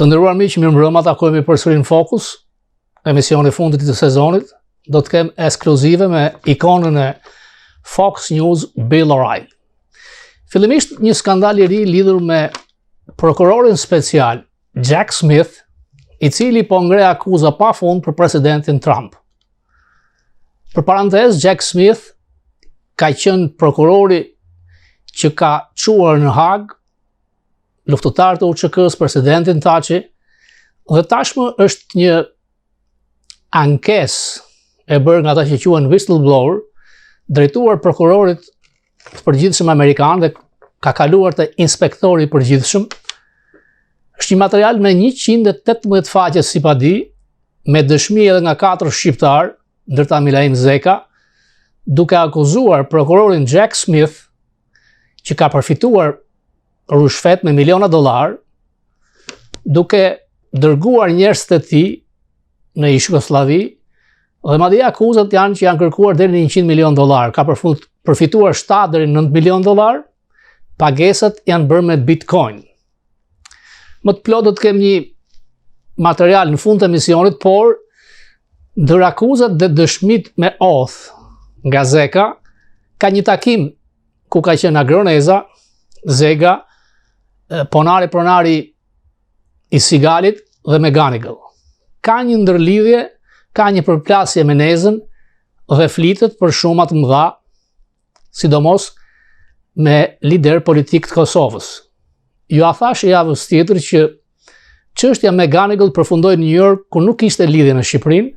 Të nderuar miq, mirëmbrëma, takohemi përsëri në Fokus, emisioni i fundit të sezonit. Do të kem ekskluzive me ikonën e Fox News Bill O'Reilly. Fillimisht një skandal i ri lidhur me prokurorin special Jack Smith, i cili po ngre akuza pafund për presidentin Trump. Për parantezë, Jack Smith ka qenë prokurori që ka çuar në Hag luftëtar të UÇK-s, presidentin Taçi, dhe tashmë është një ankesë e bërë nga ata që quhen whistleblower, drejtuar prokurorit të përgjithshëm amerikan dhe ka kaluar te inspektori i përgjithshëm. Është një material me 118 faqe si pa di, me dëshmi edhe nga 4 shqiptar, ndërta Milaim Zeka, duke akuzuar prokurorin Jack Smith që ka përfituar rushfet me miliona dollar, duke dërguar njerëz të tij në Jugosllavi, dhe madje akuzat janë që janë kërkuar deri në 100 milion dollar. Ka përfituar 7 deri në 9 milion dollar, pagesat janë bërë me Bitcoin. Më të plot do të kem një material në fund të emisionit, por ndër akuzat dhe dëshmit me oath nga Zeka, ka një takim ku ka qenë Agroneza, Zega, pronari i Sigalit dhe me Ganigal. Ka një ndërlidhje, ka një përplasje me Nezën dhe flitet për shuma të mëdha, sidomos me lider politik të Kosovës. Ju a thash javës tjetër që çështja me Ganigal përfundoi në New York, ku nuk kishte lidhje në Shqipërinë.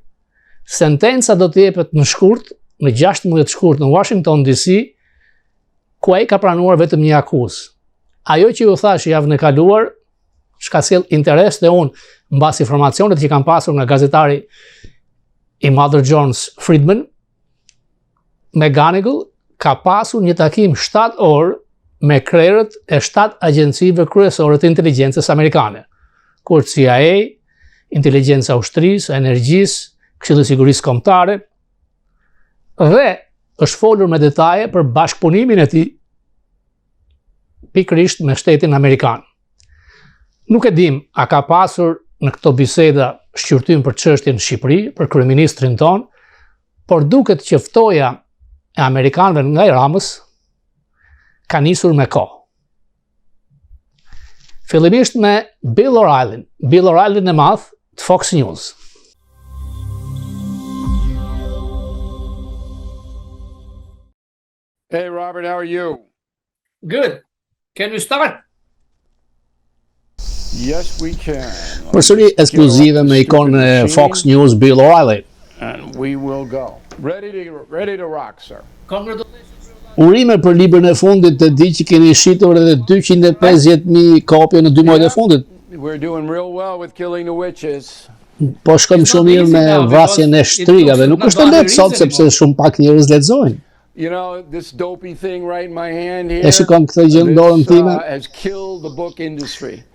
Sentenca do të jepet në shkurt, në 16 shkurt në Washington DC, ku ai ka pranuar vetëm një akuzë. Ajo që ju thash javën e kaluar, shka sjell interes dhe unë, mbas informacionet që kam pasur nga gazetari i Mother Jones Friedman, me Ganigal ka pasur një takim 7 orë me krerët e 7 agjencive kryesore të inteligjencës amerikane, kur CIA, Inteligjenca Ushtrisë, Energjisë, Këshilli i Sigurisë Kombëtare, dhe është folur me detaje për bashkëpunimin e tij pikërisht me shtetin Amerikan. Nuk e dim a ka pasur në këto biseda shqyrtym për çështjen në Shqipëri, për kryeministrin ton, por duket që ftoja e amerikanëve nga Ramës ka nisur me kohë. Fillimisht me Bill O'Reilly në madh të Fox News. Hey Robert, how are you? Good. Can we start? Yes, we can. Përsëri ekskluzive me ikonën e Fox News Bill O'Reilly. And we will go. Ready to rock, sir. Urime për librin e fundit, të di që keni shitur edhe 250.000 kopje në 2 muajt e fundit. We're doing real well with killing the witches. Po shkojmë shumë mirë me vrasjen e shtrigave. Nuk është e lehtë sot sepse shumë pak njerëz lexojnë. You know, this dopey thing right in my hand here. E shikon këtë gjë në dorën time? Has killed the book industry.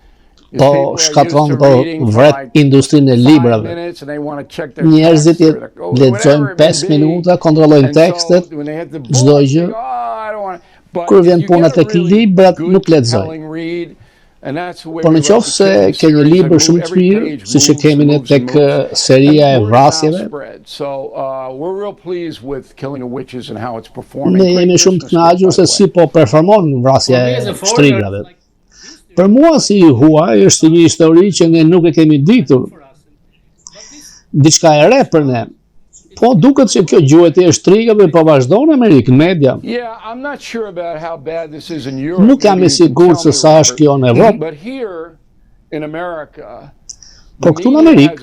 Po shkatron, po vret industrinë e librave. Njerëzit lexojnë 5 minuta, kontrollojnë tekstet, çdo gjë. Kur vjen puna tek librat, nuk lexojnë. Po në qoftë se ke një libër shumë të mirë, siç e kemi ne tek seria e vrasjeve, ne jemi shumë të kënaqur se si po performon vrasja e shtrigrave. Për mua si huaj është një histori që ne nuk e kemi ditur. Diçka e re për ne. Po duket që kjo gjuhët e shtrigave po vazhdon në Amerikën media. Nuk jam i sigurt se sa është kjo në Evropë. Po këtu në Amerikë,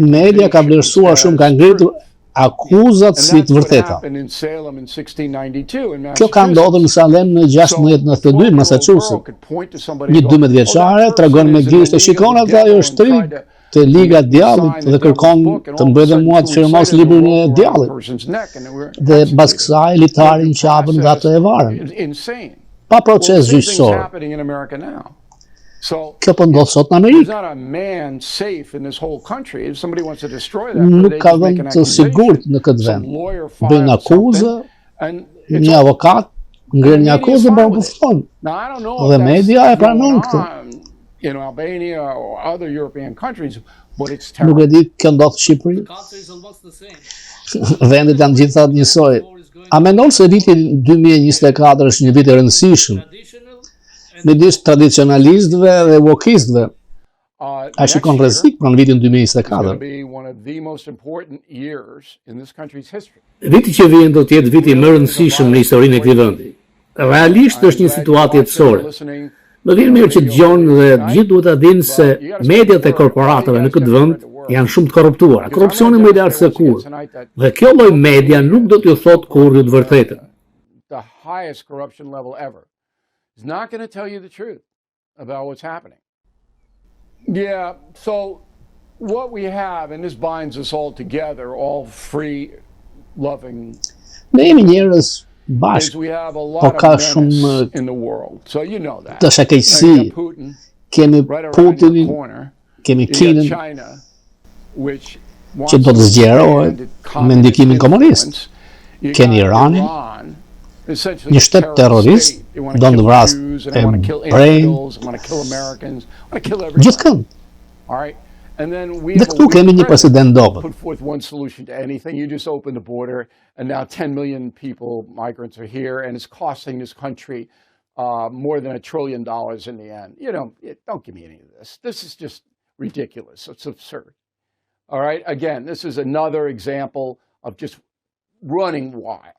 media ka vlerësuar shumë, ka ngritur akuzat si të vërteta. Kjo ka ndodhur në Salem në 1692, Massachusetts. Një 12 vjeçare tregon me gishtë, shikon atë ajo shtrig të liga djallit dhe kërkon të mbëdhe mua të firmos librin e djallit. Dhe pas kësaj litarin qabën dhe ato e varën. Pa proces gjyqësor. Kjo po ndodh sot në Amerikë. Nuk ka vend të sigurt në këtë vend. Bëjnë akuzë, një avokat ngren një akuzë dhe bërë pëfton. Dhe media e pranon këtë. in Albania or other European countries, but it's Nuk terrible. e di kjo ndodh në Shqipëri. Vendet janë gjitha njësoj. A mendon se viti 2024 është një vit i rëndësishëm midis tradicionalistëve dhe wokistëve? A shikon rrezik për në vitin 2024? Viti që vjen do të jetë viti më i rëndësishëm në historinë e këtij vendi. Realisht është një situatë jetësore. Më vjen mirë që dëgjojnë dhe gjithë duhet ta dinë se mediat e korporatave në këtë vend janë shumë të korruptuara. Korrupsioni më i lartë se kur. Dhe kjo lloj media nuk do t'ju thotë kurrë të vërtetën. The highest corruption level ever is not going to tell you the truth about what's happening. Yeah, so what we have, and this binds us all together, all free, loving, Ne jemi njerëz is bashkë, we have a po lot ka of shumë menace in the world. So you know that. të shëkeqësi. Putin Kemi right around your Putinin, corner. kemi You got Kinën, China, which që do të zgjerohet me ndikimin komunist. Keni Iranin, një shtet terrorist, do të vrasë gjithkënd. Dhe këtu kemi një president dobët. Put forth one solution to anything. You just open the border, and now 10 million people, migrants, are here, and it's costing this country more than $1 trillion in the end. You know, don't give me any of this. This is just ridiculous. It's absurd. All right. Again, this is another example of just running wild.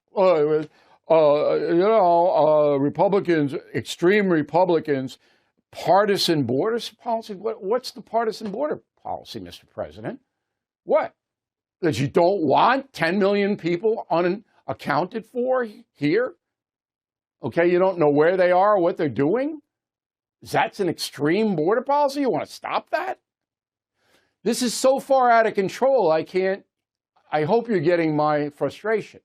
Republicans, extreme Republicans, partisan border policy. What's the partisan border policy, Mr. President? What? That you don't want 10 million people unaccounted for here? Okay, you don't know where they are or what they're doing? That's an extreme border policy? You want to stop that? This is so far out of control, I hope you're getting my frustration.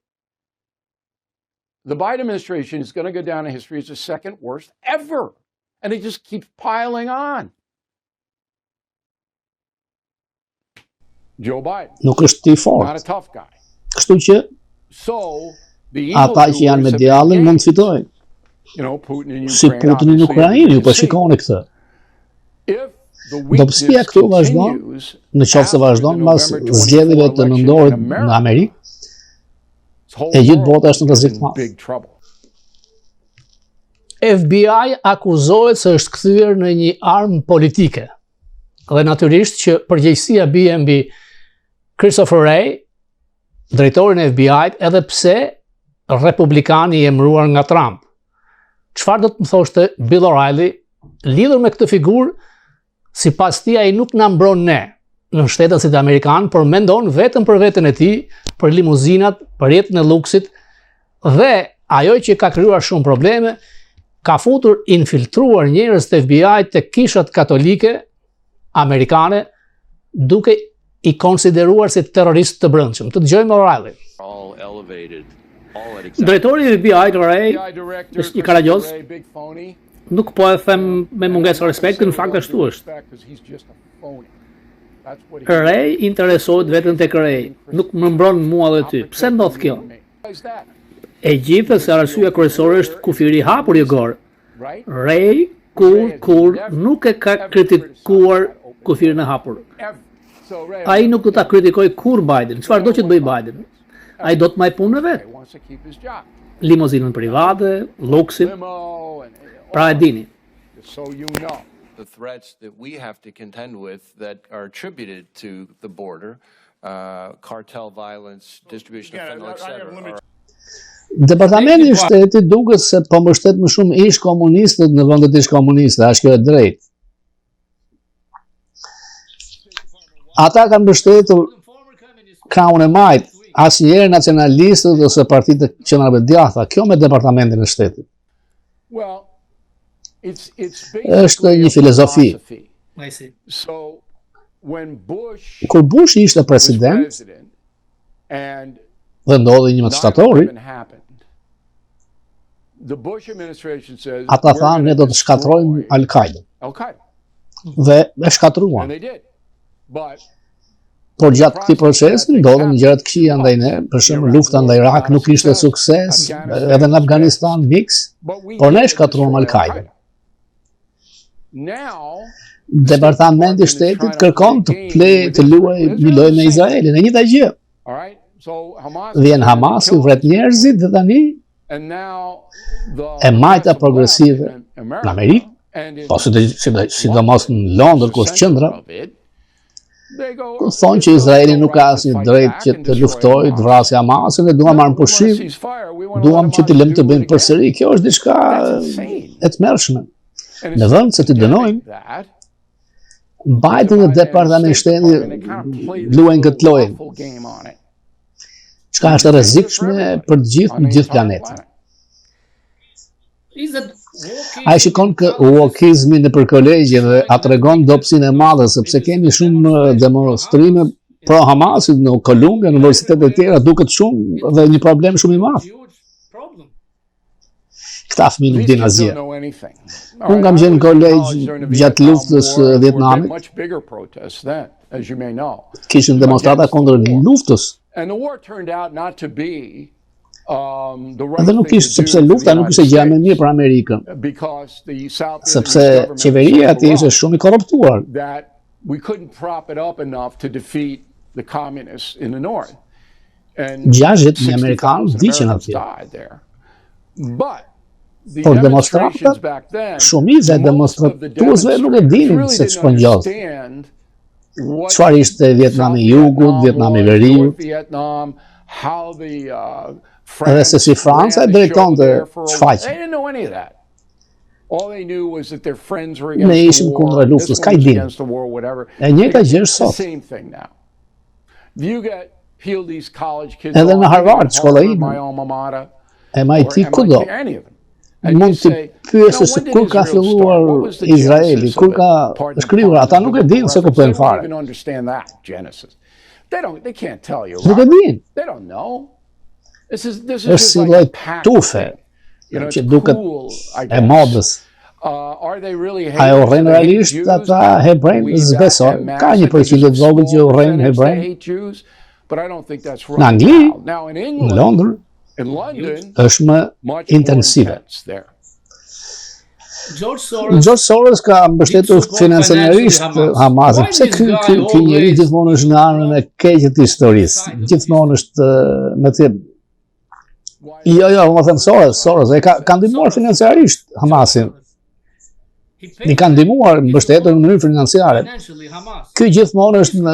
The Biden administration is going to go down in history as the second worst ever. And it just keeps piling on. Joe Biden. Nuk është i Not a fortë. tough guy. Kështu që So, the ata që janë me djallin mund të fitojnë. You know, Putin in Si Ukraine. Putin në Ukrainë, ju po shikoni këtë. Dobësia këtu vazhdon, në qoftë se vazhdon mbas zgjedhjeve të nëndorit në Amerikë, e gjithë bota është në rrezik të madh. FBI akuzohet se është kthyer në një armë politike. Dhe natyrisht që përgjegjësia bie mbi Christopher Wray, drejtorin e FBI-t, edhe pse republikan i emëruar nga Trump. Çfarë do të më thoshte Bill O'Reilly lidhur me këtë figurë? Sipas tij ai nuk na mbron ne në Shtetet Amerikanë, por mendon vetëm për veten e tij, për limuzinat, për jetën e luksit dhe ajo që ka krijuar shumë probleme, ka futur infiltruar njerëz të FBI-t të kishat katolike amerikane, duke i konsideruar si terroristë të brendshëm. Të dëgjojmë O'Reilly. Drejtori i FBI-t Ray është një karagjoz. Nuk po e them me mungesë respekti, në fakt ashtu është. Ray interesohet vetëm tek Ray, nuk më mbron mua dhe ty. Pse ndodh kjo? E gjithë se arsyeja kryesore është kufiri i hapur i Igor. Ray kur nuk e ka kritikuar kufirin e hapur. Ai nuk do ta kritikoj kur Biden. Çfarë do që të bëj Biden? Ai do të maj punën e vet. Limuzinën private, luksin. Pra e dini. The threats that we have to contend with that are attributed to the border, cartel violence, distribution of fentanyl, etc. Departamenti i Shtetit duket se po mbështet më shumë ish komunistët në vendet ish komuniste, a është kjo e drejtë? Ata kanë mbështetur krahun e majt, asnjëherë nacionalistët ose partitë të qendrave djatha, kjo me departamentin e Shtetit. Është një filozofi. Kur Bush ishte president dhe ndodhi 11 shtatori, ata thanë ne do të shkatrojmë Al-Qaeda. Dhe e shkatruan. Por gjatë këtij procesi ndodhen gjëra të këqija ndaj ne, për shembull lufta ndaj Irak nuk ishte sukses, edhe në Afganistan mix, por ne shkatruam Al-Qaeda. Departamenti i shtetit kërkon të luaj një lojë me Izraelin. E njëjta gjë. Vjen Hamasi, vret njerëzit dhe tani e majta progresive në Amerikë, po sidomos në Londër ku është qendra, thonë që Izraeli nuk ka asnjë drejtë që të luftojë, të vrasë Hamasin, dhe duam marrë pushim, duam që të lëmë të bëjmë përsëri. Kjo është diçka e tmerrshme. Në vend se të dënojmë, Biden dhe Departamenti i Shtetit luajnë këtë lojë. Çka është rrezikshme për të gjithë planetin. Ai shikon wokizmin nëpër kolegje dhe a tregon dobësinë e madhe, sepse kemi shumë demonstrime pro Hamasit në Kolumbia, në universitetet e tjera, duket shumë dhe një problem shumë i madh. Këta fëmijë nuk dinë asgjë. Unë kam qenë kolegj gjatë luftës Vietnamit. Kishim demonstrata kundër luftës. Dhe nuk ishte, sepse lufta nuk ishte gjë më mirë për Amerikën. Sepse qeveria aty ishte shumë i korruptuar. Gjashtë një Amerikan vdiqën atje. Por demonstrantat, shumica e demonstruesve nuk e dinin se ç'po ngjosh. Çfarë ishte Vietnami i Jugut, Vietnami i Veriut, edhe se si Franca e drejtonte shfaqjen. Ne ishim kundër luftës, ka i dinë. E njëjta gjë është sot. Edhe në Harvard, shkolla ime, MIT, kudo, mund të pyesësh se kur ka filluar Izraeli, kur ka shkruar, ata nuk e dinë se kuptojnë fare. Nuk e dinë. Është si lloj tufe që duket e modës. A e urrejnë realisht ata hebrejnë? S'besoj. Ka 1% të vogël që urrejnë hebrejnë. Në Angli, në Londër, është më intensive. George Soros ka mbështetur financiarisht Hamasin. Pse ky njeri gjithmonë është në anën e keqe të historisë? Gjithmonë është me të Jo, më thënë Soros, e ka ndihmuar financiarisht Hamasin. I ka ndihmuar, mbështetur në mënyrë financiare. Ky gjithmonë është me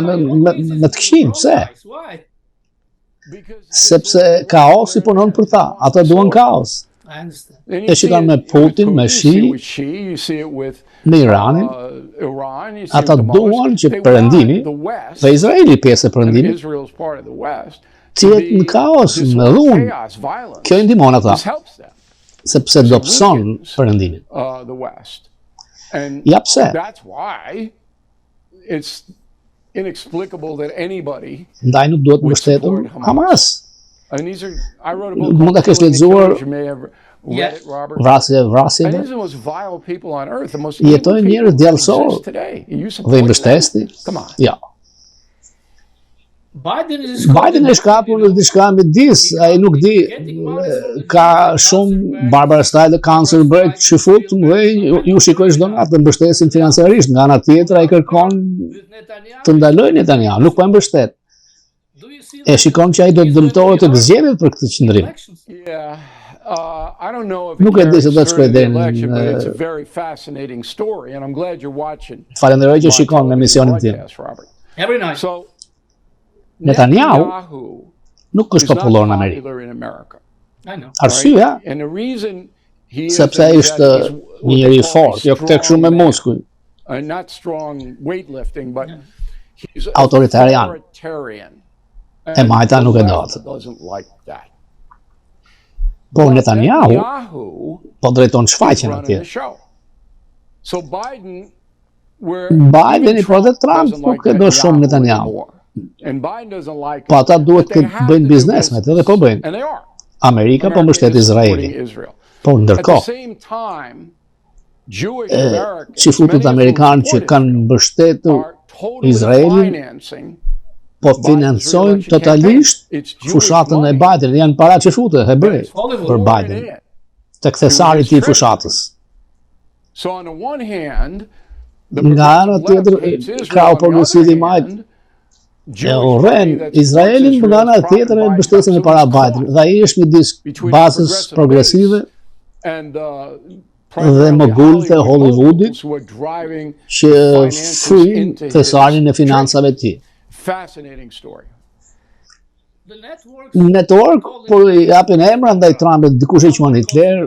të këqij, pse? Sepse kaosi punon për ta, ata duan kaos. E shikon me Putin, me Shi, me Iranin, ata duan që perëndimi, dhe Izraeli pjesë e perëndimit, të jetë në kaos, në dhunë. Kjo i ndihmon ata, sepse dobëson perëndimin. Ja pse? Ndaj nuk duhet mbështetur Hamas. Mund ta kesh lexuar vrasjeve. Jetojnë njerëz djallësor dhe i mbështesti. Ja. Biden e shkapur në diçka midis, ai nuk di, ka shumë Barbara Style, Konservatorizmit, që fut dhe ju shikoj çdo natë të mbështesin financiarisht, nga ana tjetër ai kërkon të ndalojë Netanyahu, nuk po e mbështet. E shikon që ai do të dëmtohet të zgjedhjet për këtë qendrim. Nuk e di se do të shkojë deri në Falenderoj që shikon në emisionin tim. Netanyahu nuk është popullor në Amerikë. Arsyeja, sepse ai është një njeri i fortë, jo tek shumë me muskuj. Autoritarian. E majta nuk e do atë. Por Netanyahu po drejton shfaqjen atje. Biden i protet Trump nuk e do shumë Netanyahu. Po ata duhet të bëjnë biznes me të dhe po bëjnë. Amerika po mbështet Izraelin. Po ndërkohë, qifutët amerikanë që kanë mbështetur Izraelin po financojnë totalisht fushatën e Bidenit, janë para qifutë hebrej për Biden, tek thesari i fushatës. So on the one hand, Nga ana tjetër ka progresivi i majt e urren Izraelin, nga ana tjetër e mbështetjen e para Biden. Dhe ai është midis bazës progresive dhe mogulit e Hollywoodit që fryn thesarin e financave të tij. Fascinating story. Network, por i japin emra ndaj Trumpit, dikush e quan Hitler,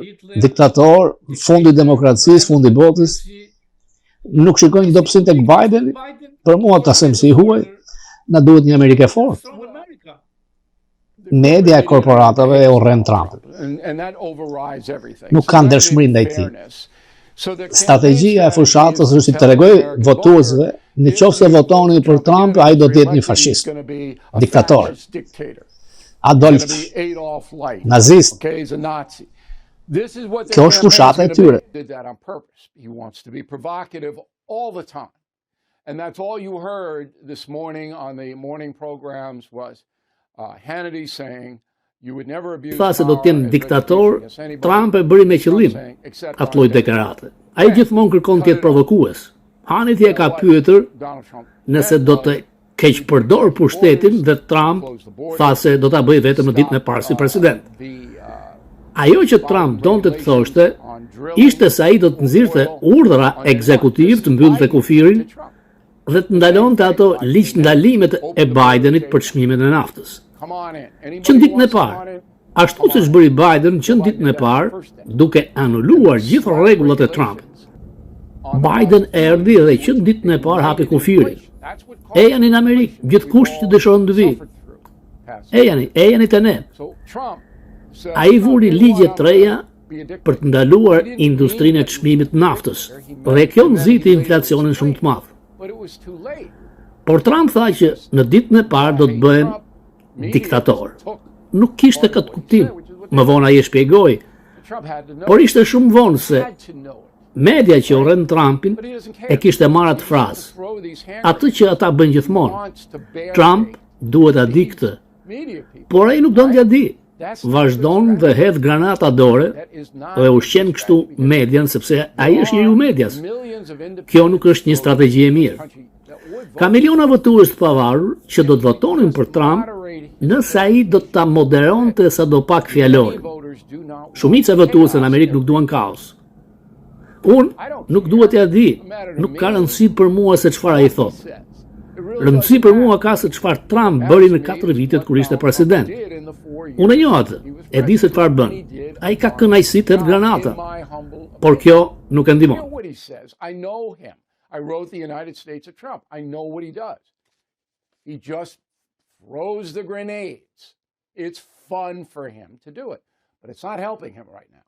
diktator, fundi i demokracisë, fundi i botës. Nuk shikojnë do psin tek Biden, për mua ta them si huaj, na duhet një Amerikë e fortë. Media e korporatave e urren Trumpin. Nuk kanë ndershmëri ndaj tij. Strategjia e fushatës është të tregoj votuesve, në qoftë se votoni për Trump, ai do të jetë një fashist, diktator, Adolf, nazist. Kjo është fushata e tyre. He wants to be provocative all the time. And that's all you heard this morning on the morning programs was Hannity saying you would never abuse Tha se do të jenë diktator, Trump e bëri me qëllim atë lloj deklarate. Ai gjithmonë kërkon të jetë provokues. Hannity e ka pyetur nëse do të keqpërdor pushtetin dhe Trump tha se do ta bëj vetëm në ditën e parë si president. Ajo që Trump donte të thoshte ishte se ai do të nxirrte urdhra ekzekutiv të mbyllte kufirin dhe të ndalonte ato ligjndalimet e Bidenit për çmimin e naftës. Që në ditën e parë, ashtu siç bëri Biden që në ditën e parë, duke anuluar gjithë rregullat e Trumpit. Biden erdhi dhe që në ditën e parë hapi kufirin. Ejani në Amerikë, gjithkush që dëshiron të vi. Ejani të ne. Ai vuri ligje të reja për të ndaluar industrinë e çmimit të naftës, dhe kjo nxiti inflacionin shumë të madh. Por Trump tha që në ditën e parë do të bëhen diktator. Nuk kishte këtë kuptim. Më vonë ai e shpjegoi. Por ishte shumë vonë se media që urren Trumpin e kishte marrë atë frazë. Atë që ata bëjnë gjithmonë. Trump duhet ta di këtë. Por ai nuk don t'ja di. Vazhdon dhe hedh granata dore dhe ushqen kështu median sepse ai është njeriu medias. Kjo nuk është një strategji e mirë. Ka miliona votues të pavarur që do të votonin për Trump nëse ai do ta moderonte sadopak fjalorin. Shumica e votuesve në Amerikë nuk duan kaos. Unë nuk duhet t'ja di, nuk ka rëndësi për mua se çfarë ai thotë. Rëndësi për mua ka se çfarë Trump bëri në 4 vitet kur ishte president. Unë e njoh atë, e di se çfarë bën. Ai ka kënaqësi të granata, por kjo nuk e ndihmon. I wrote the United States of Trump. I know what he does. He just throws the grenades. It's fun for him to do it, but it's not helping him right now.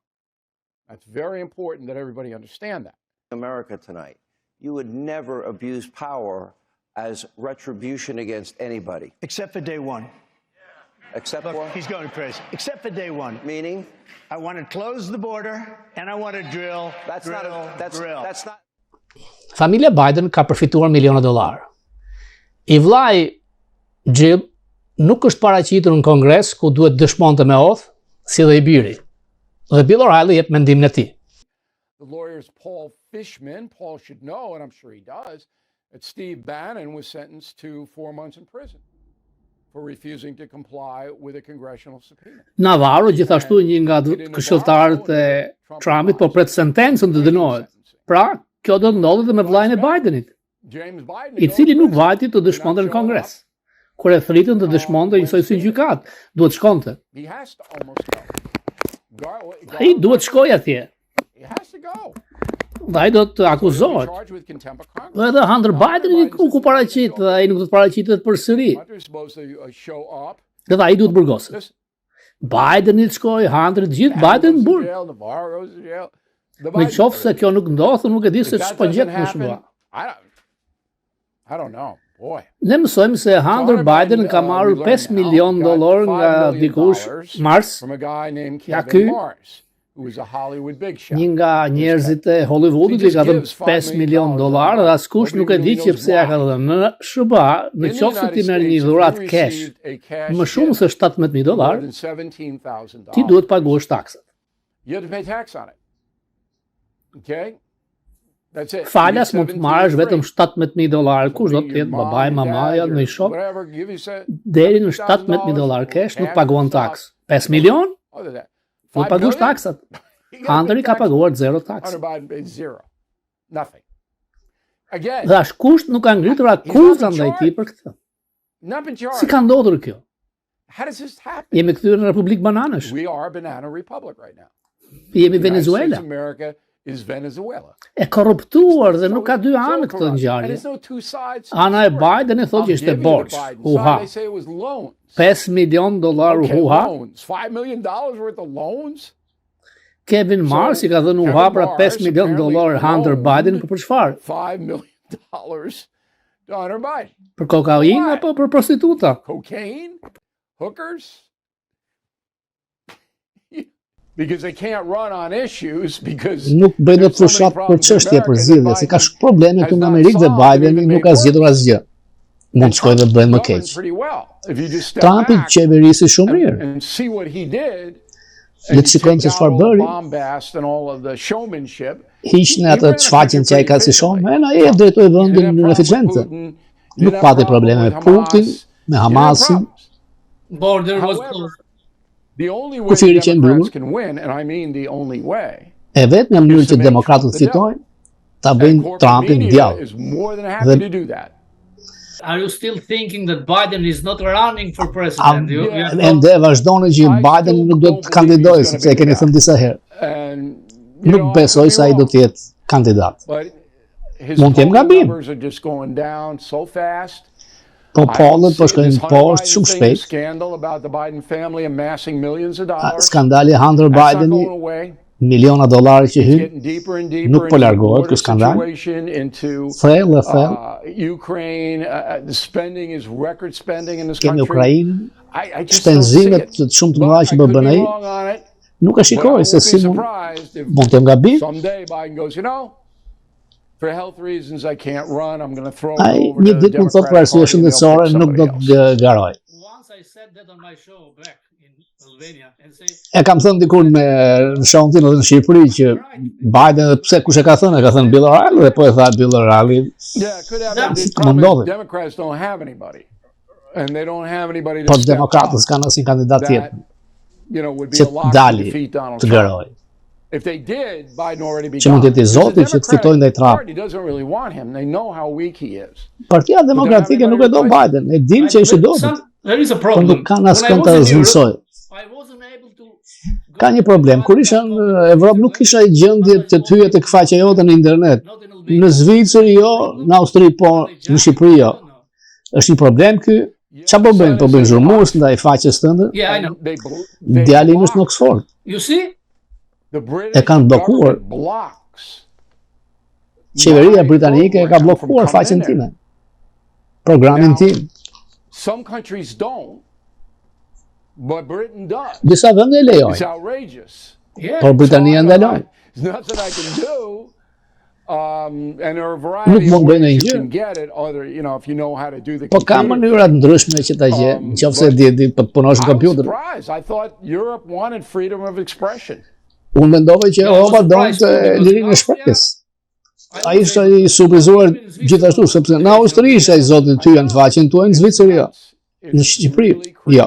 That's very important that everybody understand that. America tonight, you would never abuse power as retribution against anybody. Except for day one. Except Look, what? he's going crazy. Except for day one. Meaning? I want to close the border and I want to drill. That's not. Familja Biden ka përfituar miliona dollar. I vllai Jill nuk është paraqitur në Kongres ku duhet dëshmonte me odh, si dhe i biri. Dhe Bill O'Reilly jep mendimin e tij. The lawyer's Paul should know, and I'm sure he does, that Steve Bannon was sentenced to 4 months in prison for refusing to comply with a congressional subpoena. Navarro, gjithashtu një nga këshilltarët e Trumpit, po pret sentencën të dënohet. Pra, kjo do të ndodhë dhe me vllajën e Bidenit, i cili nuk vajti të dëshmonte në Kongres. Kur e thritën të dëshmonte njësoj si gjykat, duhet shkonte. Ai duhet shkojë atje. Dhe ai do të akuzohet. Dhe edhe Hunter Biden ku paraqit, dhe ai nuk do të paraqitet përsëri. Dhe ai duhet burgoset. Bideni të shkojë, Hunter gjithë Biden burg. Në qoftë se kjo nuk ndodhë, nuk e di se ç'po gjet më shumë. I don't know, boy. Ne mësojmë se Hunter Biden ka marrë $5 milion nga dikush, Mars, ja ky, një nga njerëzit e Hollywoodit i ka dhënë $5 milion dhe askush nuk e di që pse ja ka dhënë. Në SBA, në qoftë se ti merr një dhuratë cash, më shumë se $17,000, ti duhet paguash taksat. You have to pay tax on it. Okay? That's it. Falas mund të marrësh vetëm $17,000 $17,000, kush do të jetë babai, mamaja, në shok, deri në $17,000 kesh nuk paguan taks. 5 milion? Nuk paguash taksat. Hunter ka paguar 0 taks. Dhe askush nuk ka ngritur akuzë ndaj tij për këtë. Si ka ndodhur kjo? Jemi kthyer në Republikë Bananësh. Jemi Venezuela. E korruptuar dhe nuk ka dy anë këtë ngjarje. Ana e Biden e thotë që ishte borxh, huha. $5 milion huha. Kevin Mars i ka dhënë uha pra $5 milion Hunter Biden për çfarë? $5 million to Hunter Biden. Për kokainë apo për prostituta? Cocaine? Hookers? Because they can't run on issues because nuk bëjnë fushat për çështje për zgjidhje, se ka shumë probleme këtu në Amerikë dhe Biden nuk ka zgjedhur asgjë. Mund të shkojë dhe bëjnë më keq. Trumpi qeverisi shumë mirë. Le të shikojmë se çfarë bëri. Hiqni atë çfaqjen që ai ka si shumë, ai e drejtoi vendin në eficiente. Nuk pati probleme me Putin, me Hamasin. Border was closed. Kufiri që mbyllur. E vetë në mënyrë që demokratët fitojnë, ta bëjnë Trumpin djallë. Are you still thinking that Biden is not running for president? Ende vazhdoni që Biden nuk do të kandidojë, sepse e keni thënë disa herë. Nuk besoj se ai do të jetë kandidat. Mund të jem gabim. Po pollët po shkojnë poshtë shumë shpejt. Skandali Hunter Bideni, miliona $, që hyn, nuk po largohet ky skandal. Thellë e thellë. Kemi Ukrainë, shpenzimet të shumë të mëdha që bën ai. Nuk e shikoj se si mund të jem gabim. Ai një ditë mund thotë për arsye shëndetësore nuk do të garoj. E kam thënë dikur me Shanset në Shqipëri që Biden dhe pse kush e ka thënë Bill O'Reilly dhe po e tha Bill O'Reilly. Më ndodhi. Po demokratët kanë asnjë kandidat tjetër që të dali të garoj. Që mund të jetë i Zoti që të fitojnë ndaj Trump. Partia Demokratike nuk e do Biden, e din që është i dobët. Po nuk kanë askënd të zhvillësojë. Ka një problem, kur isha në Evropë nuk kisha gjendje të hyje tek faqja jote në internet. Në Zvicër jo, në Austri po, në Shqipëri jo. Është një problem ky. Çfarë po bëjnë? Po bëjnë zhurmës ndaj faqes tënde? Djali im është në Oxford. E kanë bllokuar. Qeveria britanike e ka bllokuar faqen time. Programin tim. Disa vende e lejojnë. Por Britania ndalon. Nuk mund bëjnë një gjë. Po ka mënyra të ndryshme që ta gjë, nëse di të punosh në kompjuter. Unë mendova që Europa donte lirinë e shprehjes. Ai ishte i surprizuar gjithashtu sepse në Austri ishte ai zoti ty janë të faqen tuaj, në Zvicër jo. Në Shqipëri jo.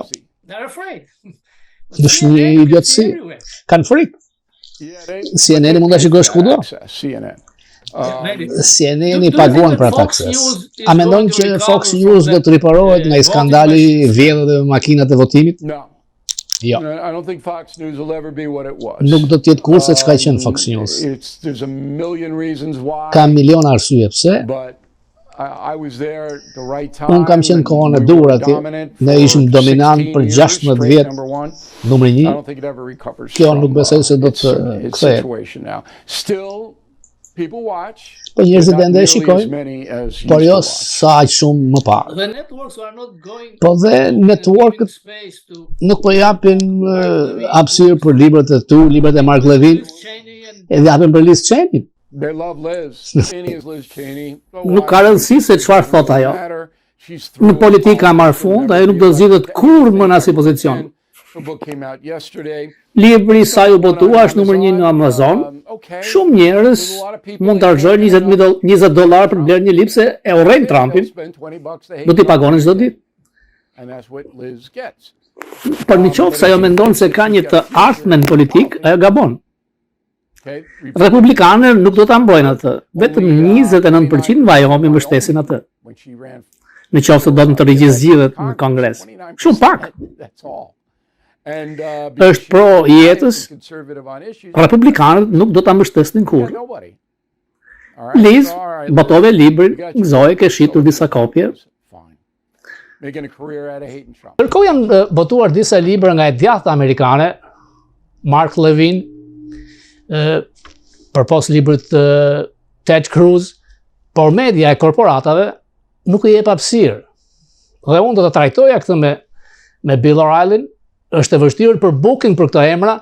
Është një idiotësi. Kanë frikë. CNN mund ta shikosh kudo. CNN i paguan për ata akses. A mendon që Fox News do të riparohet nga skandali i vjedhë dhe makinat e votimit? Jo. Nuk do të jetë kurse çka qenë Fox News. Ka miliona arsye pse. Unë kam qenë kohën e dur atje, ne ishim dominant për 16 vjet, numri 1. Kjo nuk besoj se do të kthehet. Po njerëzit ende e shikojnë, por jo sa aq shumë më parë. Po dhe networkët nuk po japin hapësirë për librat e tu, librat e Mark Levin, edhe japin për Liz Cheney. Nuk ka rëndësi se çfarë thot ajo. Në politikë ka marrë fund, ajo nuk do zgjidhet kurrë më në asnjë pozicion. Her book came out yesterday. Libri i saj u botua është numër 1 në Amazon. Shumë njerëz mund të argjojnë $20 për blerë një libër se e urrejnë Trumpin. Do t'i pagonin çdo ditë. Por në qoftë se ajo mendon se ka një të ardhmen politik, ajo gabon. Republikanët nuk do ta mbrojnë atë. Vetëm 29% në Wyoming mbështesin atë. Në qoftë se do të rigjizgjitet në Kongres. Shumë pak. Është pro jetës, Republikanët nuk do ta mbështesnin kurrë. Liz botove librin, gëzoi ke shitur disa kopje. Ndërkohë janë botuar disa libra nga e djathta amerikane, Mark Levin, përpos librit Ted Cruz, por media e korporatave nuk i jep hapësirë. Dhe unë do të trajtoja këtë me Bill O'Reilly, është e vështirë për booking për këto emra,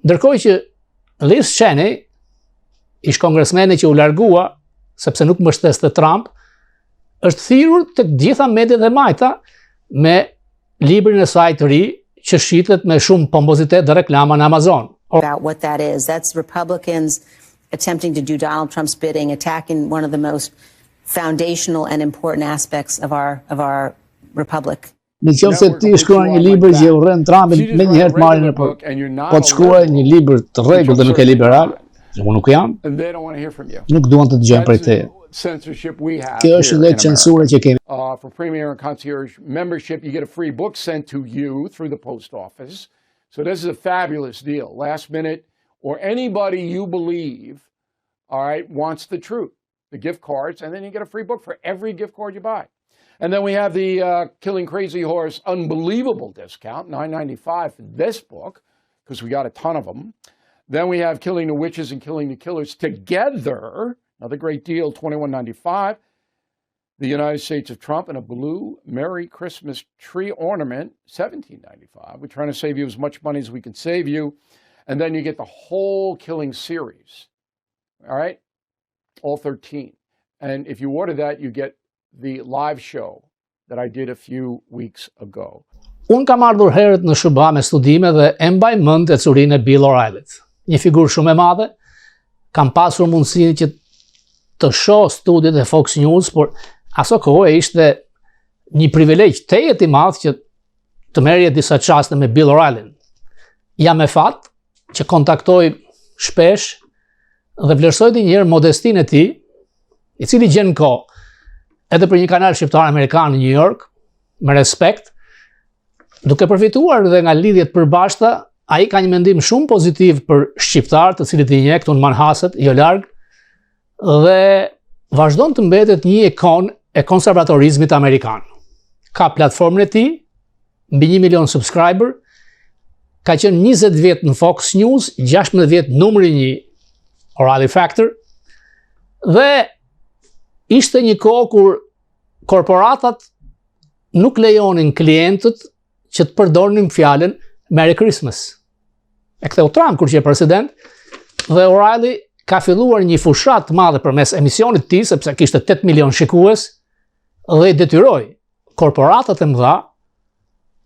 ndërkohë që Liz Cheney, ish kongresmeni që u largua, sepse nuk mbështeste Trump, është thirrur tek gjitha mediat e majta me librin e saj të ri që shitet me shumë pompozitet dhe reklama në Amazon. About what that is. That's Republicans attempting to do Donald Trump's bidding, attacking one of the most foundational and important aspects of our republic. Në qoftë se ti shkruan një libër që urren Trumpin me një herë të marrin në po të shkruaj një libër të rregullt dhe nuk e liberal, unë nuk jam, nuk duan të dëgjojnë prej teje. Kjo është edhe censura që kemi. For Premier and Concierge membership, you get a free book sent to you through the post office. So this is a fabulous deal. Last minute, or anybody you believe, all right, wants the truth. The gift cards, and then you get a free book for every gift card you buy. And then we have the Killing Crazy Horse unbelievable discount, $9.95 for this book, because we got a ton of them. Then we have Killing the Witches and Killing the Killers together, another great deal, $21.95. The United States of Trump and a blue Merry Christmas tree ornament, $17.95. We're trying to save you as much money as we can save you. And then you get the whole Killing series, all right? All 13. And if you order that, you get the live show that I did a few weeks ago. Unë kam ardhur herët në SHBA me studime dhe e mbaj mend ecurinë e Bill O'Reillyt. Një figurë shumë e madhe. Kam pasur mundësinë që të shoh studiet e Fox News, por aso kohë ishte një privilegj tejet i madh që të merrje disa çaste me Bill O'Reillyn. Jam me fat që kontaktoj shpesh dhe vlerësoj edhe një herë modestinë e tij, i cili gjen kohë edhe për një kanal shqiptar amerikan në New York, me respekt, duke përfituar dhe nga lidhjet përbashkëta, ai ka një mendim shumë pozitiv për shqiptarët, të cilët i njeh këtu në Manhasset, jo larg, dhe vazhdon të mbetet një ikon e konservatorizmit amerikan. Ka platformën e tij, mbi 1 milion subscriber, ka qenë 20 vjet në Fox News, 16 vjet numri 1 O'Reilly Factor, dhe ishte një kohë kur korporatat nuk lejonin klientët që të përdornin fjalën Merry Christmas. E ktheu Trump kur që e president, dhe O'Reilly ka filluar një fushat të madhe përmes emisionit të tij, sepse kishte 8 milion shikues, dhe i detyroi korporatat e mëdha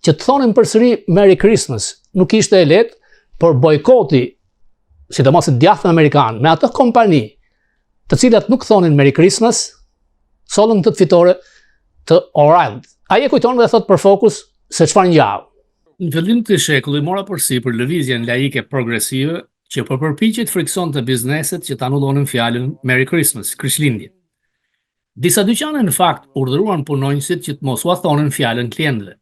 që të thonin përsëri Merry Christmas. Nuk ishte e lehtë, por bojkoti, sidomos i djathtë amerikan, me ato kompani të cilat nuk thonin Merry Christmas, sollën këtë fitore të O'Reilly. Ai e kujton dhe thot për Fokus se çfarë ngjau. Në fillim të shekullit mora përsipër lëvizjen laike progresive që po përpiqet friksonte bizneset që të anullonin fjalën Merry Christmas, Krishtlindje. Disa dyqane në fakt urdhëruan punonjësit që të mos ua thonin fjalën klientëve.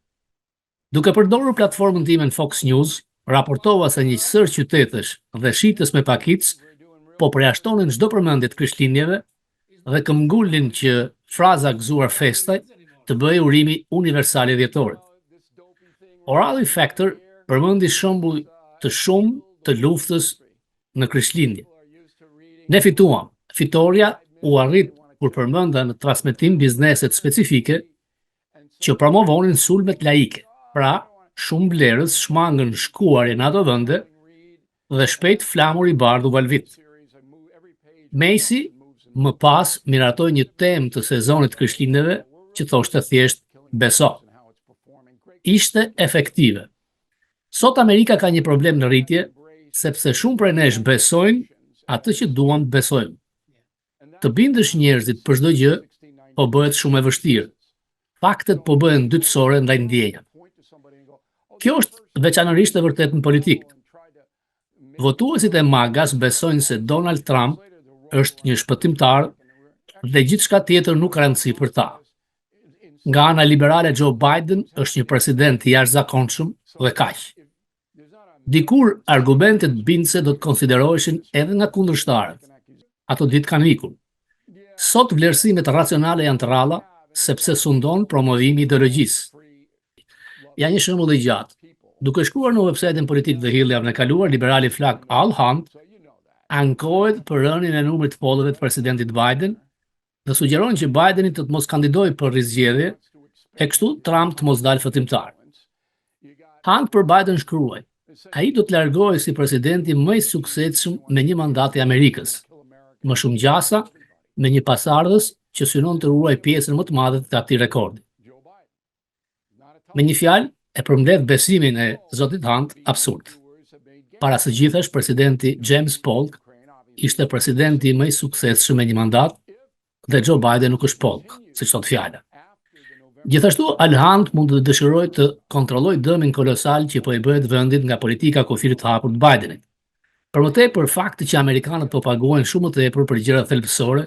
Duke përdorur platformën time në Fox News, raportova se një sër qytetësh dhe shitës me pakic po përjashtonin çdo përmendje të Krishtlindjeve dhe këmbgulin që fraza gëzuar festaj të bëjë urimi universal i dhjetorit. O'Reilly Factor përmendi shembuj të shumë të luftës në Krishtlindje. Ne fituam. Fitoria u arrit kur përmenda në transmetim bizneset specifike që promovonin sulmet laike. Pra, shumë blerës shmangën shkuarje në ato vende dhe shpejt flamur i bardhu valvit. Macy më pas miratoi një temë të sezonit të Krishtlindjeve që thoshte thjesht beso. Ishte efektive. Sot Amerika ka një problem në rritje, sepse shumë prej nesh besojnë atë që duam të besojmë. Të bindesh njerëzit për çdo gjë, po bëhet shumë e vështirë. Faktet po bëhen dytësore ndaj ndjenjave. Kjo është veçanërisht e vërtetë në politikë. Votuesit e magas besojnë se Donald Trump është një shpëtimtar dhe gjithçka tjetër nuk ka rëndësi për ta. Nga ana liberale, Joe Biden është një president i jashtëzakonshëm dhe kaq. Dikur argumentet bindëse do të konsideroheshin edhe nga kundërshtarët. Ato ditë kanë ikur. Sot vlerësimet racionale janë të rralla, sepse sundon promovimi i ideologjisë. Ja një shembull i gjatë. Duke shkruar në websajtin politik The Hill javën e kaluar, liberali flak Al Hunt ankohet për rënien e numrit të pollëve të presidentit Biden dhe sugjeron që Bideni të mos kandidojë për rizgjedhje, e kështu Trump të mos dalë fëtimtar. Hunt për Biden shkruaj: ai do të largohej si presidenti më i suksesshëm me një mandat i Amerikës, më shumë gjasa, me një pasardhës që synon të ruaj pjesën më të madhe të atij rekordi. Me një fjalë, e përmbledh besimin e zotit Hunt absurd. Para së gjithash, presidenti James Polk ishte presidenti më i suksesshëm me një mandat dhe Joe Biden nuk është Polk, siç thot fjala. Gjithashtu, Al Hunt mund të dëshirojë të kontrollojë dëmin kolosal që po i bëhet vendit nga politika kufirit të hapur të Bidenit. Për më tepër fakti që amerikanët po paguajnë shumë më tepër për gjëra thelbësore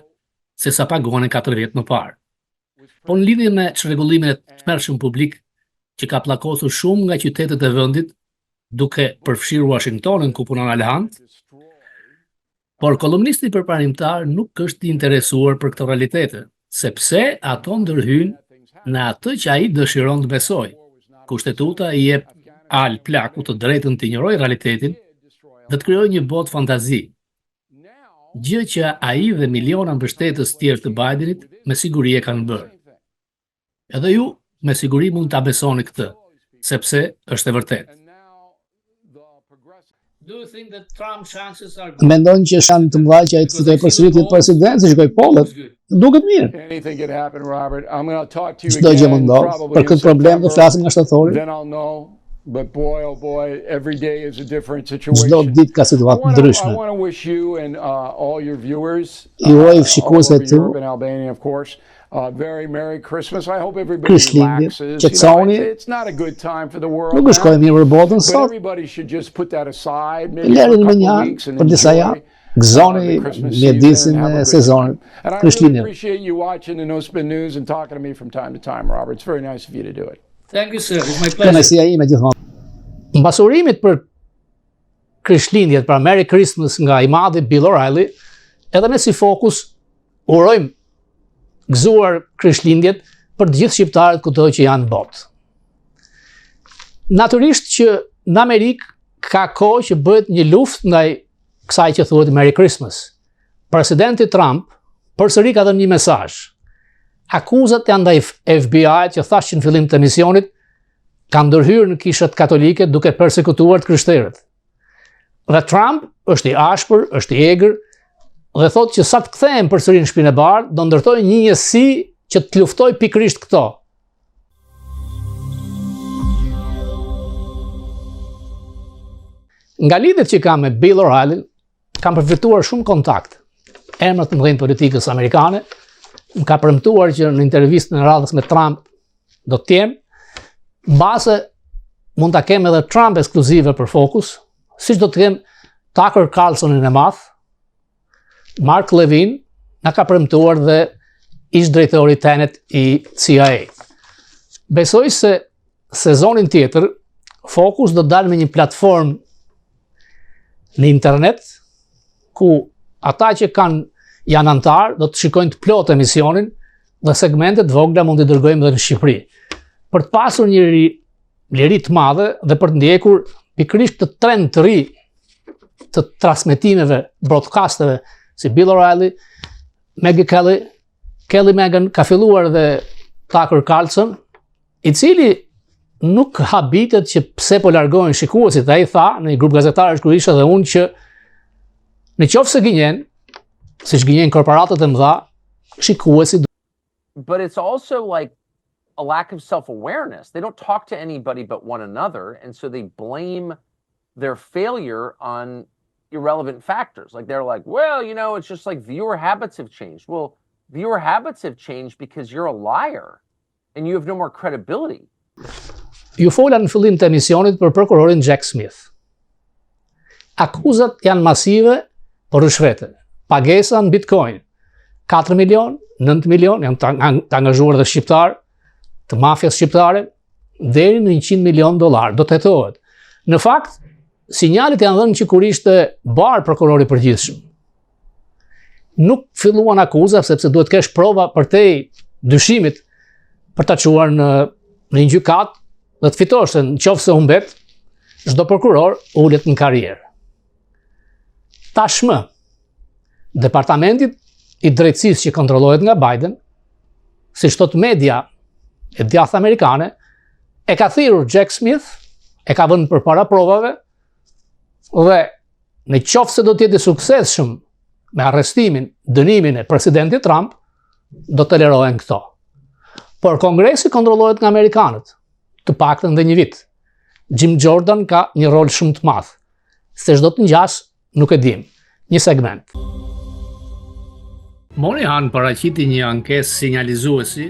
se sa paguanin 4 vjet më parë. Po në lidhje me çrregullimin e tmerrshëm publik që ka pllakosur shumë nga qytetet e vendit, duke përfshirë Washingtonin ku punon Al Hunt, por kolumnisti përparimtar nuk është i interesuar për këtë realitete, sepse ato ndërhyjnë në atë që ai dëshiron të besojë. Kushtetuta i jep Al plaku të drejtën të ignorojë realitetin dhe të krijojë një botë fantazi. Gjë që ai dhe miliona mbështetës tjerë të Bidenit me siguri e kanë bërë. Edhe ju me siguri mund ta besoni këtë, sepse është e vërtetë. Mendon që janë të mëdha që ai të fitojë përsëri të president, si shkoi pollet? Duket mirë. Çdo gjë mund ndodh. Për këtë problem do flasim nga shtatori. But boy, oh boy, every day is a different Çdo situation. ditë ka situatë ndryshme. I want to wish you and all your viewers, Juaj shikuesve all tu, over Europe and Albania, of course, very Merry Christmas. I hope everybody Krishtlindje, relaxes. You know, qetësoni. it's not a good time for the world. Nuk është kohë e mirë për botën But sot. everybody should just put that aside, maybe for a Lërini me couple një of anë weeks and për disa enjoy javë. Gëzoni the Christmas mjedisin season and have a e good sezonit. time. And I really Krishtlindje. appreciate you watching the No Spin News and talking to me from time to time, Robert. It's very nice of you to do it. Thank you, sir. It's my pleasure. Kënaqësia ime gjithmonë. Mbasurimit për Krishtlindjet, pra Merry Christmas nga i madhi Bill O'Reilly, edhe ne si Fokus urojmë gëzuar Krishtlindjet për të gjithë shqiptarët kudo që janë në botë. Natyrisht që në Amerikë ka kohë që bëhet një luftë ndaj kësaj që thuhet Merry Christmas. Presidenti Trump përsëri ka dhënë një mesazh. Akuzat janë ndaj FBI-t që thashë në fillim të emisionit ka ndërhyrë në kishët katolike duke persekutuar të krishterët. Dhe Trump është i ashpër, është i egër, dhe thotë që sa të kthehen përsëri në Shtëpinë e Bardhë, do ndërtojë një njësi që të luftoj pikërisht këto. Nga lidhjet që kam me Bill O'Reilly, kam përfituar shumë kontakt. Emrat të mëdhenj politikës amerikane, më ka premtuar që në intervistën e radhës me Trump do të jem. Mbase mund ta kem edhe Trump ekskluzive për Fokus, siç do të kem Tucker Carlsonin e madh. Mark Levin na ka premtuar dhe ish drejtori Tenet i CIA. Besoj se sezonin tjetër Fokus do dalë me një platformë në internet ku ata që janë antar do të shikojnë të plot emisionin dhe segmentet vogla mund t'i dërgojmë edhe në Shqipëri. Për të pasur një liri të madhe dhe për të ndjekur pikërisht të trend të ri të transmetimeve, broadcasteve si Bill O'Reilly, Meggie Kelly Meghan, ka filluar dhe Tucker Carlson, i cili nuk habitet që pse po largohen shikuesit. Ai tha në një grup gazetarësh kur isha dhe unë që në qoftë se gënjen, siç gënjen korporatat e mëdha, shikuesit. But it's also like a lack of self-awareness. They don't talk to anybody but one another, and so they blame their failure on irrelevant factors. Like they're like, well, you know, it's just like viewer habits have changed. Well, viewer habits have changed because you're a liar and you have no more credibility. Ju fola në fillim të emisionit për prokurorin Jack Smith. Akuzat janë masive për rishvete. Pagesa në Bitcoin. 4 milion, 9 milion, janë të angazhuar dhe shqiptar, të mafjas shqiptare, deri në 100 milion dolar, do të hetohet. Në fakt, sinjalet janë dhënë që kur ishte barë prokurori përgjithshëm. Nuk filluan akuza, sepse duhet kesh prova përtej dyshimit për ta çuar në një gjykat dhe të fitosh, se nëse humbet, çdo prokuror ulet në karrierë. Tashmë, Departamentit i drejtësisë që kontrollohet nga Biden, siç thot media e djathtë amerikane, e ka thirrur Jack Smith, e ka vënë përpara provave, dhe në qoftë se do të jetë i suksesshëm me arrestimin, dënimin e presidentit Trump, do të tolerohen këto. Por Kongresi kontrollohet nga amerikanët, të paktën dhe një vit. Jim Jordan ka një rol shumë të madh. Se çdo të ngjas, nuk e dim. Një segment. Moynihan paraqiti një ankesë sinjalizuesi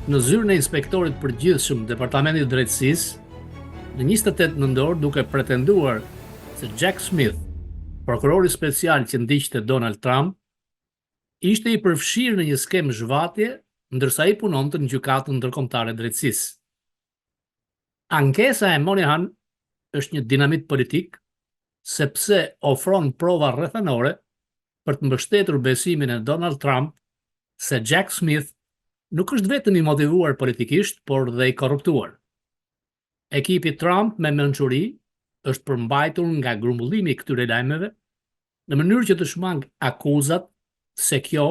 në zyrën e inspektorit përgjithshëm të Departamentit të Drejtësisë në 28 nëntor, duke pretenduar se Jack Smith, prokurori special që ndiqte Donald Trump, ishte i përfshirë në një skemë zhvatje ndërsa i punonte në gjykatën ndërkombëtare drejtësisë. Ankesa e Moynihan është një dinamit politik, sepse ofron prova rrethanore për të mbështetur besimin e Donald Trump se Jack Smith nuk është vetëm i motivuar politikisht, por dhe i korruptuar. Ekipi Trump me mençuri është përmbajtur nga grumbullimi i këtyre lajmeve në mënyrë që të shmang akuzat se kjo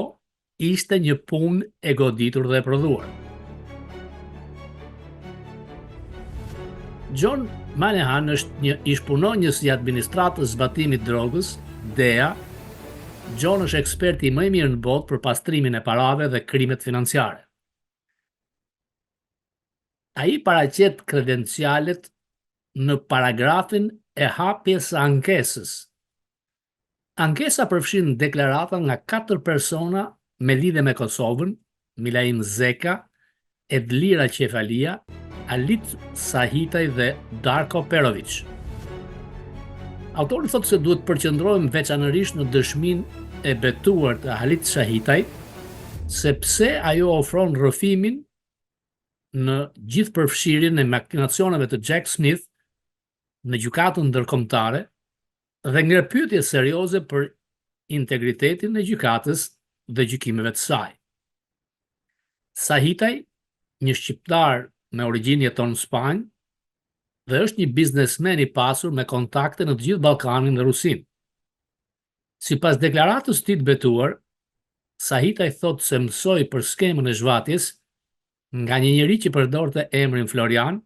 ishte një punë e goditur dhe e prodhuar. John Moynihan është një ish-punonjës i administratës zbatimit drogës, DEA. John është eksperti më i mirë në botë për pastrimin e parave dhe krimet financiare. Ai paraqet kredencialet në paragrafin e hapjes së ankesës. Ankesa përfshin deklarata nga 4 persona me lidhje me Kosovën, Milaim Zeka, Edlira Qefalia, Alit Sahitaj dhe Darko Perovic. Autori thotë se duhet përqendrohem veçanërisht në dëshminë e betuar të Alit Sahitaj, sepse ajo ofron rrëfimin në gjithë përfshirjen e makinacioneve të Jack Smith në gjykatën ndërkombëtare dhe ngre pyetje serioze për integritetin e gjykatës dhe gjykimeve të saj. Sahitaj, një shqiptar me origjinë jeton në Spanjë dhe është një biznesmen i pasur me kontakte në të gjithë Ballkanin dhe Rusinë. Sipas deklaratës së tij të betuar, Sahitaj thotë se mësoi për skemën e zhvatjes nga një njerëz që përdorte emrin Florian,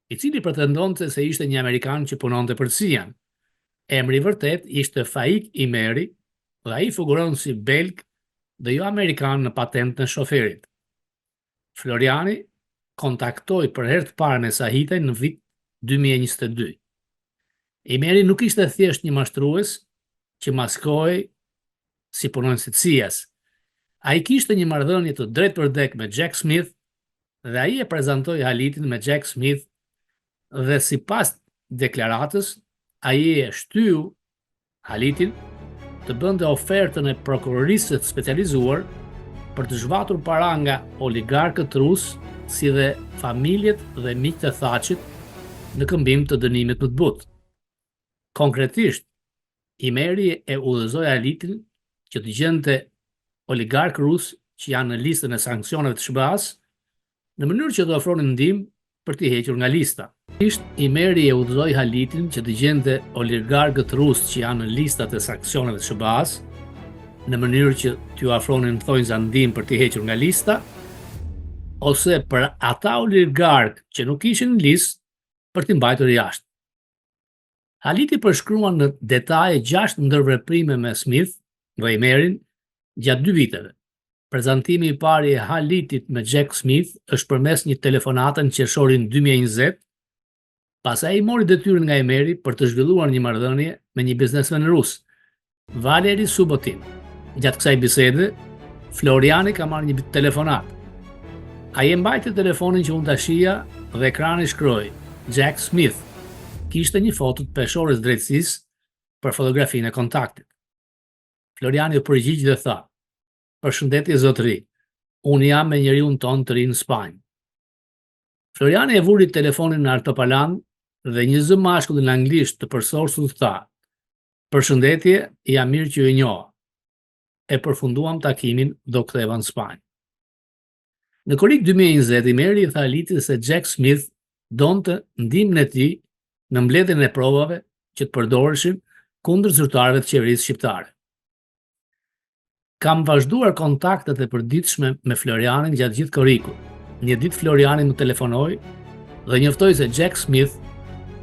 i cili pretendonte se ishte një Amerikan që punonte për CIA. Emri i vërtet ishte Faik Imeri dhe ai figuron si belg dhe jo Amerikan në patentën e shoferit. Floriani kontaktoi për herë të parë me Sahitaj në vit 2022. Imeri nuk ishte thjesht një mashtrues që maskohej si punonjës i CIA-s. Ai kishte një marrëdhënie të drejtë për drejt me Jack Smith dhe ai e prezantoi Halitin me Jack Smith dhe sipas deklaratës ai e shtyu Halitin të bënte ofertën e prokurorisë të specializuar për të zhvatur para nga oligarkët rusë si dhe familjet dhe miqtë e Thachit në këmbim të dënimit më të butë. Konkretisht, Imeri e udhëzoi Halitin që të gjente oligarkë rusë që janë në listën e sanksioneve të SBA-s në mënyrë që të ofronin ndihmë për t'i hequr nga lista. Imeri e udhëzoi Halitin që të gjente oligarkët rusë që janë në listat e sanksioneve të SBA-s në mënyrë që t'ju ofronin thonjza ndihmë për t'i hequr nga lista, ose për ata oligarkë që nuk ishin në listë për t'i mbajtur jashtë. Haliti përshkruan në detaje 6 ndërveprime me Smith dhe Imerin gjatë 2 viteve. Prezantimi I parë I Halitit me Jack Smith është përmes një telefonate në qershorin 2020, pas ai mori detyrën nga Emeri për të zhvilluar një marrëdhënie me një biznesmen rus, Valeri Subotin. Gjatë kësaj bisede, Floriani ka marrë një telefonat. Ai e mbajti telefonin që unë ta shija dhe ekrani shkroi Jack Smith. Kishte një foto të peshores drejtësisë për fotografinë e kontaktit. Floriani u përgjigj dhe tha: "Përshëndetje zotëri, unë jam me njeriun ton të ri në Spanjë." Floriani e vuri telefonin në altopalan dhe një zë mashkull në anglisht të përsorsur tha: "Përshëndetje, jam mirë që ju njoh." E përfunduam takimin do ktheva në Spanjë. Në korik 2020, Meri I tha Halitit se Jack Smith donte ndihmën e tij në mbledhjen e provave që të përdoreshin kundër zyrtarëve të qeverisë shqiptare. Kam vazhduar kontaktet e përditshme me Florianin gjatë gjithë korikut. Një ditë Floriani më telefonoi dhe njoftoi se Jack Smith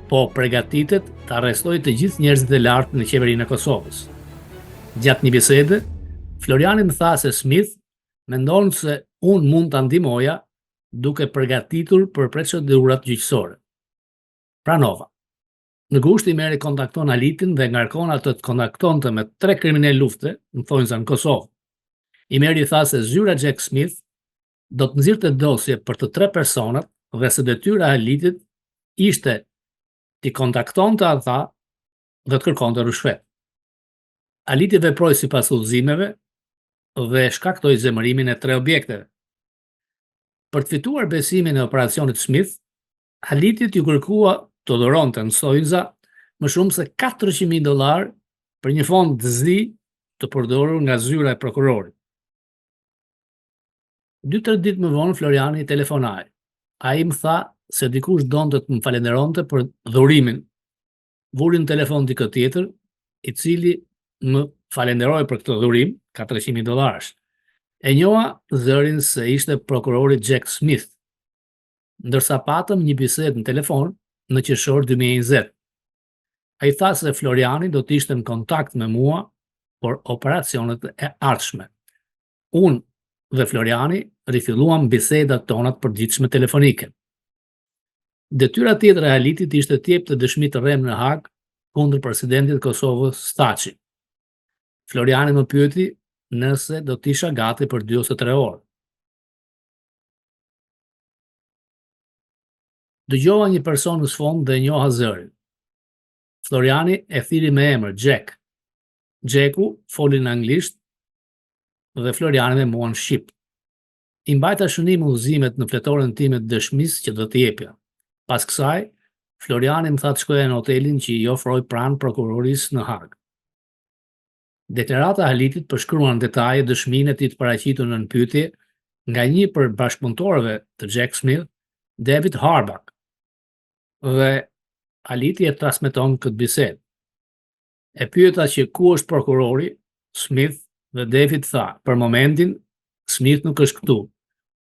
po përgatitet të arrestojë të gjithë njerëzit e lartë në qeverinë e Kosovës. Gjatë një bisede, Floriani më tha se Smith mendon se unë mund ta ndihmoja duke përgatitur për procedurat gjyqësore. Pranova. Në gusht I Meri kontakton Halitin dhe ngarkon atë të kontaktonte me 3 kriminal lufte në thonjza në Kosovë. I Meri tha se zyra Jack Smith do të nxirrte dosje për të 3 personat dhe se detyra e Halitit ishte t'i kontaktonte ata dhe të kërkonte rishfet. Haliti veproi sipas udhëzimeve dhe shkaktoi zemërimin e 3 objekteve. Për të fituar besimin e operacionit Smith, Halitit ju kërkua të dhuronte në thonjza më shumë se $400,000 për një fond të zi të përdorur nga zyra e prokurorit. 2-3 ditë më vonë Floriani telefonoi. Ai më tha se dikush donte të më falenderonte për dhurimin. Vuri në telefon dikë tjetër, I cili më falenderoi për këtë dhurim, $400,000. E njoha zërin se ishte prokurori Jack Smith, ndërsa patëm një bisedë në telefon në qershor 2020. Ai tha se Floriani do të ishte në kontakt me mua për operacionet e ardhshme. Unë dhe Floriani rifilluam bisedat tona të përditshme telefonike. Detyra tjetër e Halitit ishte të jepte dëshmi të rrem në Hag kundër presidentit të Kosovës Staçi. Floriani më pyeti nëse do të isha gati për 2 ose 3 orë. Dëgjova një person në sfond dhe njoha zërin. Floriani e thiri me emër Jack. Jacku foli në anglisht dhe Floriani me mua në shqip. I mbajta shënim udhëzimet në fletoren time të dëshmisë që do të jepja. Pas kësaj, Floriani më tha të shkoja në hotelin që I ofroi pranë prokurorisë në Hag. Deklarata e Halitit përshkruan në detaje dëshminë e tij të paraqitur në pyetje nga një për bashkëpunëtorëve të Jack Smith, David Harbach. Dhe Haliti e transmeton këtë bisedë. E pyeta që ku është prokurori, Smith dhe David tha, për momentin, Smith nuk është këtu,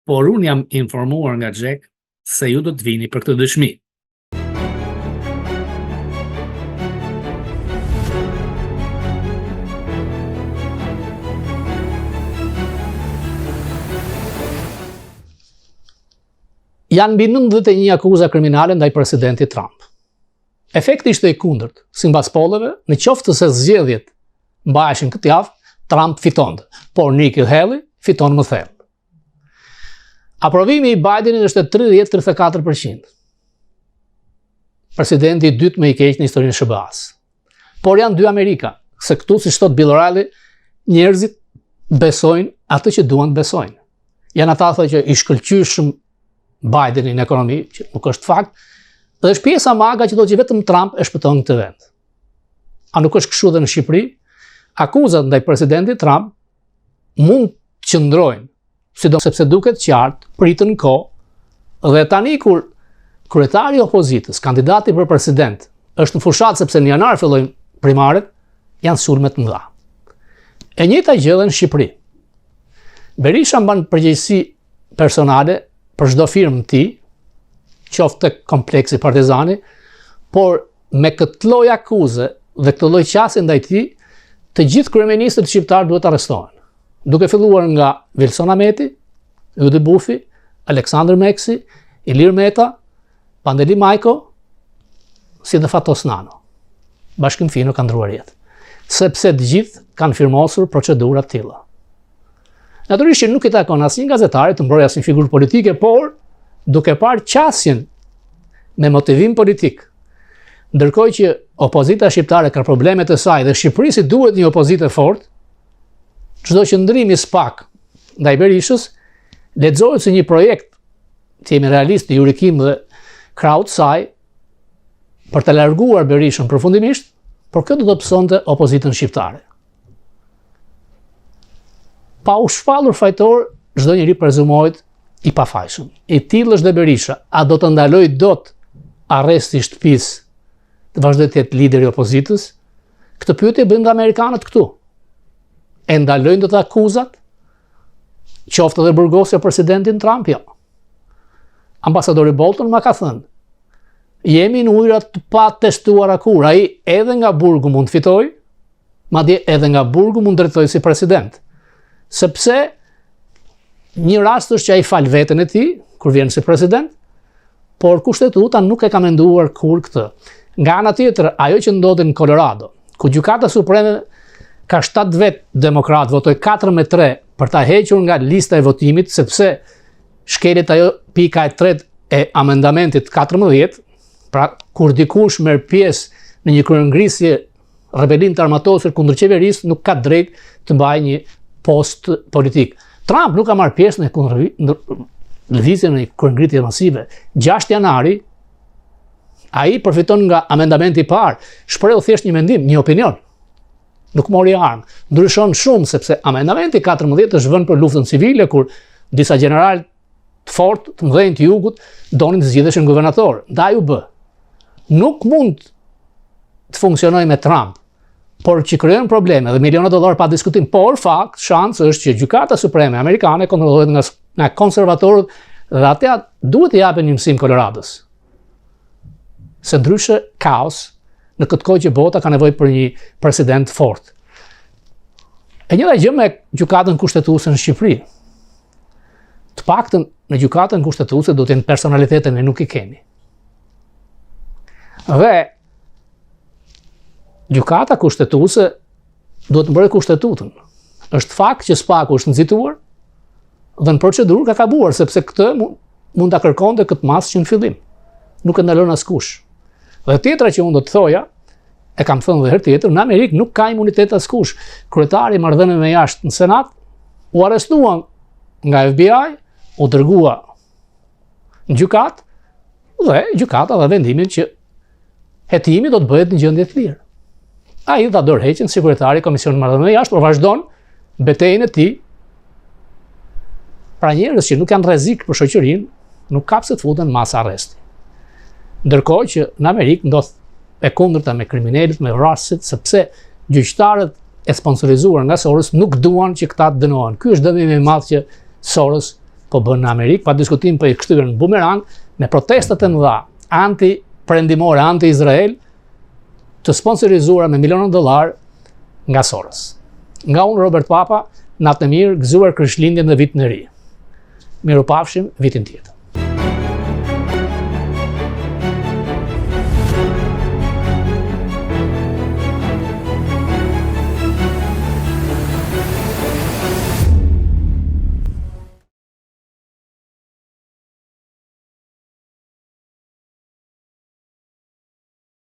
por unë jam informuar nga Jack se ju do të vini për këtë dëshmi. Janë mbi 91 akuza kriminale ndaj presidentit Trump. Efekti ishte I kundërt, sipas polleve, në qoftë se zgjedhjet mbaheshin këtë javë, Trump fitonte, por Nikki Haley fiton më thellë. Aprovimi I Bidenit është 30-34%. Presidenti I dytë më I keq në historinë e SBA-s. Por janë 2 Amerika, se këtu si thot Bill O'Reilly, njerëzit besojnë atë që duan të besojnë. Janë ata thonë që I shkëlqyshëm Bideni në ekonomi, që nuk është fakt, dhe është pjesa maga që do që vetëm Trump e shpëton këtë vend. A nuk është kështu dhe në Shqipëri? Akuzat ndaj presidentit Trump mund të qëndrojnë, sepse duket qartë, pritën në kohë, dhe tani kur kryetari I opozitës, kandidati për president, është në fushat sepse në janar fillojnë primaret, janë sulmet mëdha. E njëjta gjë në Shqipëri. Berisha mban përgjegjësi personale për çdo firmë ti, qoftë tek kompleksi Partizani, por me këtë lloj akuze dhe këtë lloj qasje ndaj tij, të gjithë kryeministët shqiptar duhet arrestohen. duke filluar nga Wilson Ameti, Yudi Bufi, Aleksandr Meksi, Ilir Meta, Pandeli Majko, si dhe Fatos Nano. Bashkim Fino ka ndruar jetë, sepse të gjithë kanë firmosur procedura të tilla. Natyrisht që nuk i takon asnjë gazetari të mbrojë asnjë figurë politike, por duke parë qasjen me motivim politik, ndërkohë që opozita shqiptare ka problemet e saj dhe Shqipërisë duhet një opozitë fortë, çdo qëndrim i spak ndaj Berishës lexohet si një projekt, të jemi realist, jurikim dhe kraut saj për të larguar Berishën përfundimisht, por kjo do të psonte opozitën shqiptare. Pa u shpallur fajtor, çdo njeri prezumohet i pafajshëm. I tillë është dhe Berisha, a do të ndaloj dot arresti i shtëpisë të vazhdoj të jetë lideri i opozitës? Këtë pyetje bëjnë dhe amerikanët këtu. E ndalojnë do të akuzat? Qoftë edhe burgosja presidentin Trump, jo. Ambasadori Bolton ma ka thënë, jemi në ujëra të pa testuara kur, ai edhe nga burgu mund fitoj, madje edhe nga burgu mund drejtoj si president. Sepse një rast është që ai fal veten e tij kur vjen si president, por kushtetuta nuk e ka menduar kur këtë. Nga ana tjetër, ajo që ndodhi në Colorado, ku Gjykata Supreme ka 7 vet demokrat votoi 4-3 për ta hequr nga lista e votimit, sepse shkelet ajo pika e 3 e amendamentit 14, pra kur dikush merr pjesë në një kryengrisje rebelim të armatosur kundër qeverisë, nuk ka drejt të mbajë një post politik. Trump nuk ka marrë pjesë në lëvizje në kryengritje masive. 6 janari, ai përfiton nga amendamenti i parë, shpreu thjesht një mendim, një opinion. Nuk mori armë. Ndryshon shumë sepse amendamenti 14 është vënë për luftën civile, kur disa general të fortë të mëdhenj të jugut donin të zgjidheshin guvernator. Ndaj u bë. Nuk mund të funksionojë me Trump, por që krijon probleme dhe miliona dollar pa diskutim. Por fakt, shansi është që Gjykata Supreme amerikane kontrollohet nga konservatorët dhe ata duhet të japin një mësim Colorados. Se ndryshe kaos në këtë kohë që bota ka nevojë për një president fort. E njëjta gjë me gjykatën kushtetuese në Shqipëri. Të paktën në gjykatën kushtetuese do të jenë personalitete ne nuk i kemi. Dhe gjykata kushtetuese duhet të mbrojë kushtetutën. Është fakt që spaku është nxituar dhe në procedurë ka gabuar, sepse këtë mund ta kërkonte këtë mas që në fillim. Nuk e ndalon askush. Dhe tjetra që unë do të thoja, e kam thënë dhe herë tjetër, në Amerikë nuk ka imunitet askush. Kryetari i marrëdhënieve me jashtë në Senat u arrestuan nga FBI, u dërgua në gjykatë dhe gjykata dha vendimin që hetimi do të bëhet në gjendje të lirë. Ai dha dorëheqjen si kryetari i Komisionit Marrëdhënieve me jashtë, por vazhdon betejën e tij. Pra njerëz që nuk kanë rrezik për shoqërinë, nuk kapse të futen mas arresti. Ndërkohë që në Amerikë ndodh e kundërta me kriminalët, me vrasësit, sepse gjyqtarët e sponsorizuar nga Soros nuk duan që këta të dënohen. Ky është dënimi i madh që Soros po bën në Amerikë, pa diskutim po i kthyer në bumerang me protestat e mëdha anti-perëndimore, anti-Izrael, të sponsorizuara me miliona dollar nga Soros. Nga unë Robert Papa, natë e mirë, gëzuar Krishtlindjen dhe vitin e ri. Mirupafshim vitin tjetër.